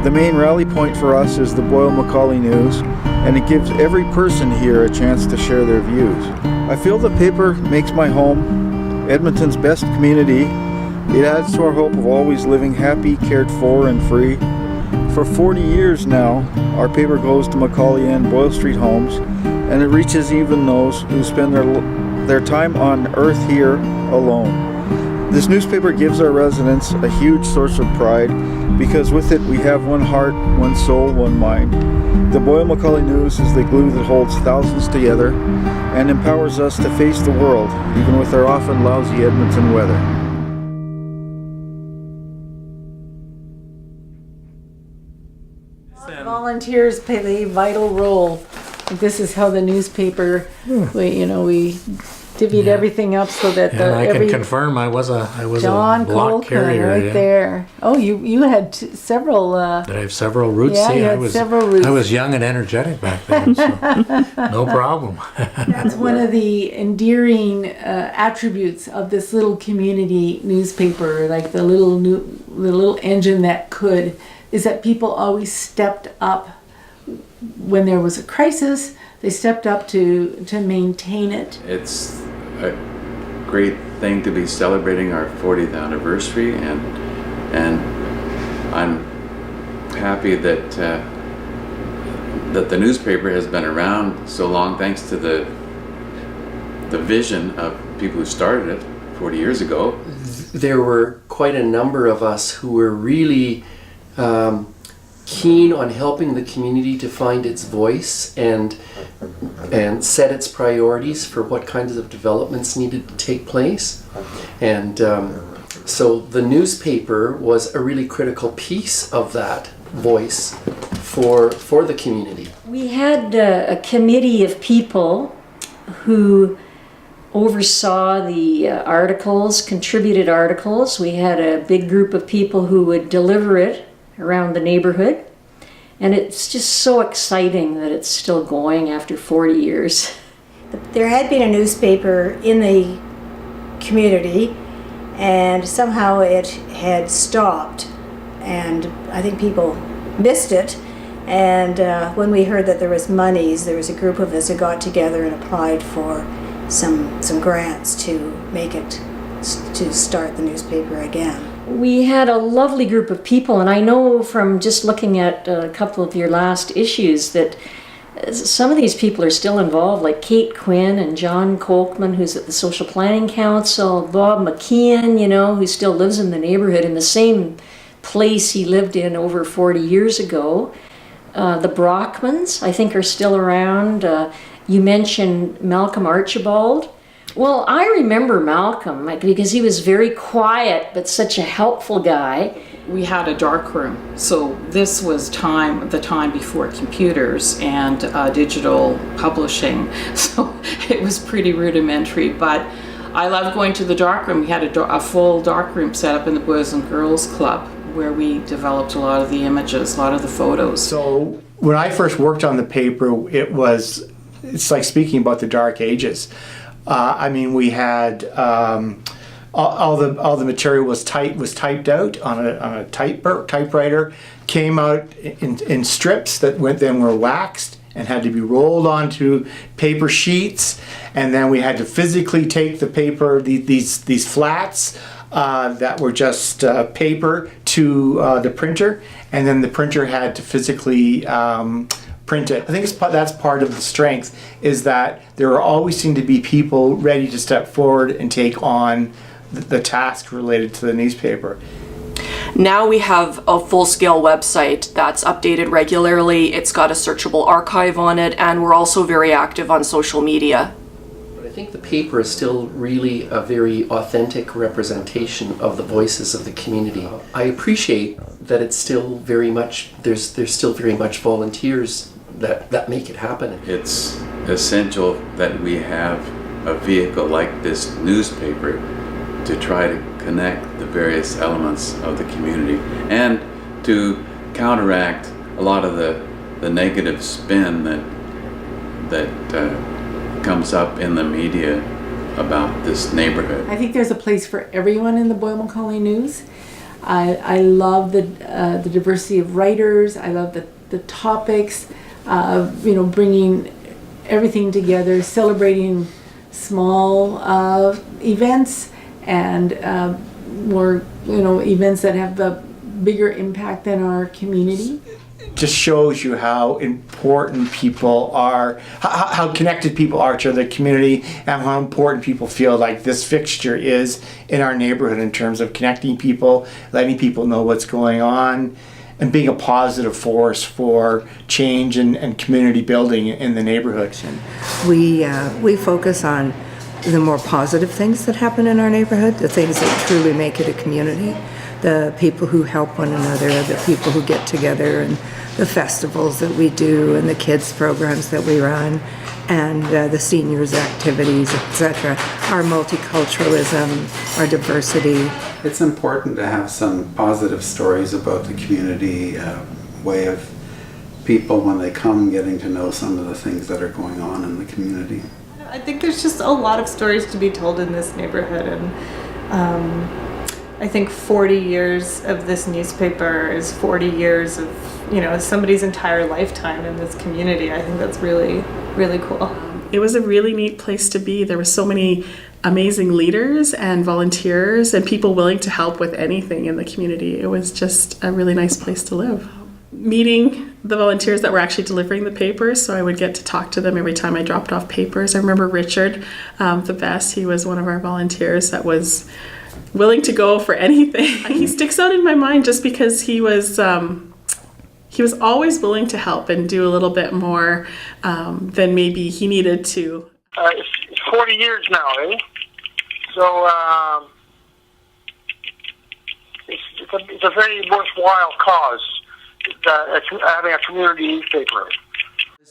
The main rally point for us is the Boyle McCauley News, and it gives every person here a chance to share their views. I feel the paper makes my home Edmonton's best community. It adds to our hope of always living happy, cared for, and free. For 40 years now, our paper goes to McCauley and Boyle Street homes, and it reaches even those who spend their time on earth here alone. This newspaper gives our residents a huge source of pride because with it we have one heart, one soul, one mind. The Boyle McCauley News is the glue that holds thousands together and empowers us to face the world, even with our often lousy Edmonton weather. Volunteers play a vital role. This is how the newspaper, we divvied everything up so that I can confirm I was a John block carrier right there. Oh, you had several. Did I have several routes? Yeah, you had several routes. I was young and energetic back then, so no problem. That's one of the endearing attributes of this little community newspaper, like the little engine that could, is that people always stepped up when there was a crisis. They stepped up to maintain it. It's a great thing to be celebrating our 40th anniversary, and I'm happy that the newspaper has been around so long, thanks to the vision of people who started it 40 years ago. There were quite a number of us who were really keen on helping the community to find its voice and set its priorities for what kinds of developments needed to take place. And so the newspaper was a really critical piece of that voice for the community. We had a committee of people who oversaw the articles, contributed articles. We had a big group of people who would deliver it around the neighborhood. And it's just so exciting that it's still going after 40 years. There had been a newspaper in the community, and somehow it had stopped, and I think people missed it. And when we heard that there was monies, there was a group of us who got together and applied for some grants to make it, to start the newspaper again. We had a lovely group of people, and I know from just looking at a couple of your last issues that some of these people are still involved, like Kate Quinn and John Kolkman, who's at the Social Planning Council, Bob McKeon, who still lives in the neighborhood in the same place he lived in over 40 years ago. The Brockmans, I think, are still around. You mentioned Malcolm Archibald. Well, I remember Malcolm because he was very quiet but such a helpful guy. We had a dark room, so this was the time before computers and digital publishing, so it was pretty rudimentary, but I loved going to the dark room. We had a full dark room set up in the Boys and Girls Club where we developed a lot of the images, a lot of the photos. So when I first worked on the paper, it's like speaking about the dark ages. We had all the material was typed out on a typewriter, came out in strips that then were waxed and had to be rolled onto paper sheets, and then we had to physically take the paper, these flats that were just paper, to the printer, and then the printer had to physically print it. I think that's part of the strength, is that there always seem to be people ready to step forward and take on the task related to the newspaper. Now we have a full-scale website that's updated regularly. It's got a searchable archive on it, and we're also very active on social media. But I think the paper is still really a very authentic representation of the voices of the community. I appreciate that it's still very much, there's still very much volunteers that make it happen. It's essential that we have a vehicle like this newspaper to try to connect the various elements of the community and to counteract a lot of the negative spin that comes up in the media about this neighborhood. I think there's a place for everyone in the Boyle McCauley News. I love the diversity of writers. I love the topics, bringing everything together, celebrating small events and more, events that have the bigger impact than our community. Just shows you how important people are, how connected people are to the community, and how important people feel like this fixture is in our neighborhood in terms of connecting people, letting people know what's going on, and being a positive force for change and community building in the neighborhood. We focus on the more positive things that happen in our neighborhood, the things that truly make it a community, the people who help one another, the people who get together, and the festivals that we do, and the kids programs that we run, and the seniors activities, etc. Our multiculturalism, our diversity. It's important to have some positive stories about the community, way of people when they come getting to know some of the things that are going on in the community. I think there's just a lot of stories to be told in this neighborhood, and I think 40 years of this newspaper is 40 years of somebody's entire lifetime in this community. I think that's really, really cool. It was a really neat place to be. There were so many amazing leaders and volunteers and people willing to help with anything in the community. It was just a really nice place to live. Meeting the volunteers that were actually delivering the papers, so I would get to talk to them every time I dropped off papers. I remember Richard, the best. He was one of our volunteers that was willing to go for anything. He sticks out in my mind just because he was always willing to help and do a little bit more than maybe he needed to. It's 40 years now, eh? So it's a very worthwhile cause, having a community newspaper.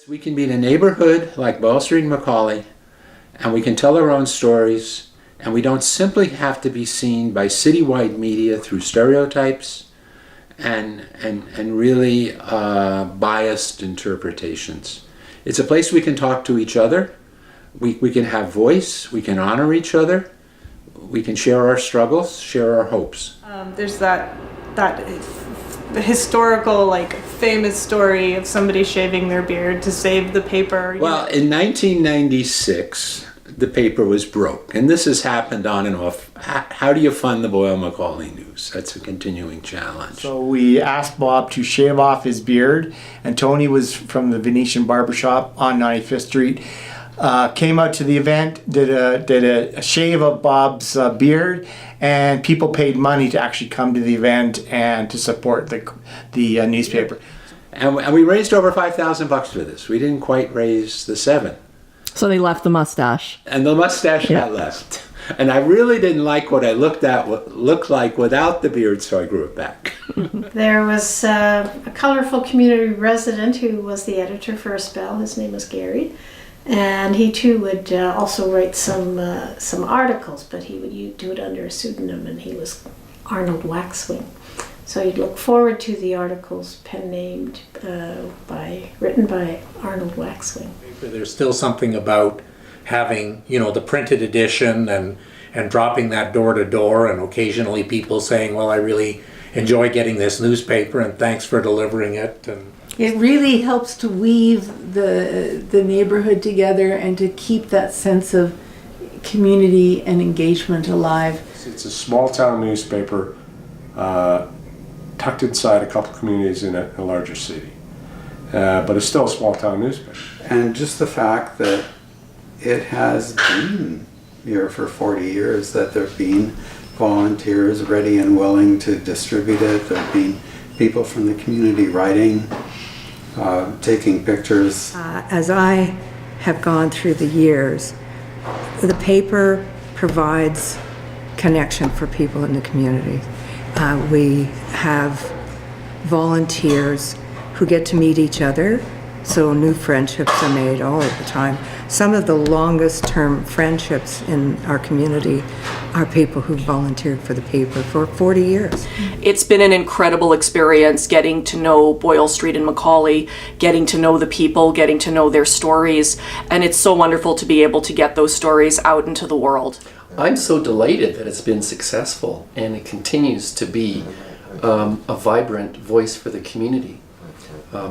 We can be in a neighborhood like Boyle Street and McCauley, and we can tell our own stories, and we don't simply have to be seen by citywide media through stereotypes and really biased interpretations. It's a place we can talk to each other, we can have voice, we can honor each other, we can share our struggles, share our hopes. There's that historical, famous story of somebody shaving their beard to save the paper. Well, in 1996, the paper was broke, and this has happened on and off. How do you fund the Boyle McCauley News? That's a continuing challenge. So we asked Bob to shave off his beard, and Tony was from the Venetian Barbershop on 95th Street. Came out to the event, did a shave of Bob's beard, and people paid money to actually come to the event and to support the newspaper. And we raised over $5,000 for this. We didn't quite raise the $7,000. So they left the mustache. And the mustache got left. And I really didn't like what I looked like without the beard, so I grew it back. There was a colorful community resident who was the editor for a spell. His name was Gary. And he too would also write some articles, but he would do it under a pseudonym, and he was Arnold Waxwing. So you'd look forward to the articles pen-named, written by Arnold Waxwing. There's still something about having, the printed edition and dropping that door to door, and occasionally people saying, well, I really enjoy getting this newspaper and thanks for delivering it. And it really helps to weave the neighborhood together and to keep that sense of community and engagement alive. It's a small town newspaper tucked inside a couple communities in a larger city. But it's still a small town newspaper. And just the fact that it has been here for 40 years, that there have been volunteers ready and willing to distribute it, there have been people from the community writing, taking pictures. As I have gone through the years, the paper provides connection for people in the community. We have volunteers who get to meet each other, so new friendships are made all of the time. Some of the longest term friendships in our community are people who volunteered for the paper for 40 years. It's been an incredible experience getting to know Boyle Street and McCauley, getting to know the people, getting to know their stories, and it's so wonderful to be able to get those stories out into the world. I'm so delighted that it's been successful and it continues to be a vibrant voice for the community.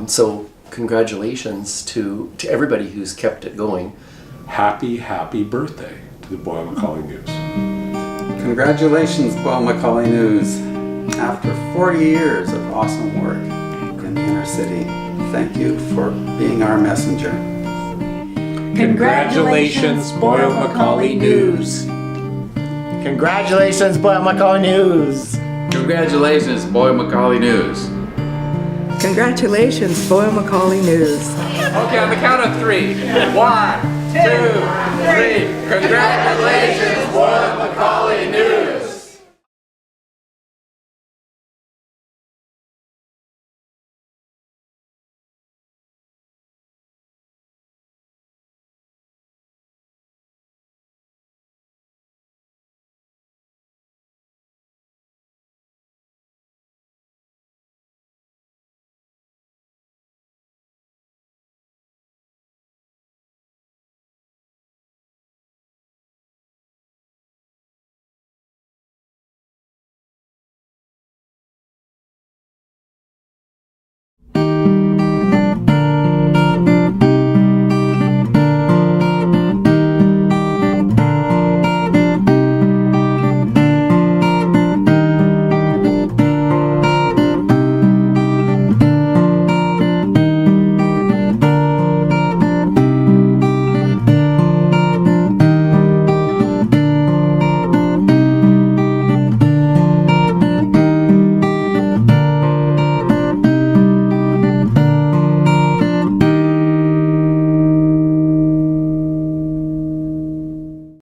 So congratulations to everybody who's kept it going. Happy birthday to the Boyle McCauley News. Congratulations, Boyle McCauley News. After 40 years of awesome work in the inner city, thank you for being our messenger. Congratulations, Boyle McCauley News. Congratulations, Boyle McCauley News. Congratulations, Boyle McCauley News. Congratulations, Boyle McCauley News. Okay, on the count of 3. 1, 2, 3. Congratulations, Boyle McCauley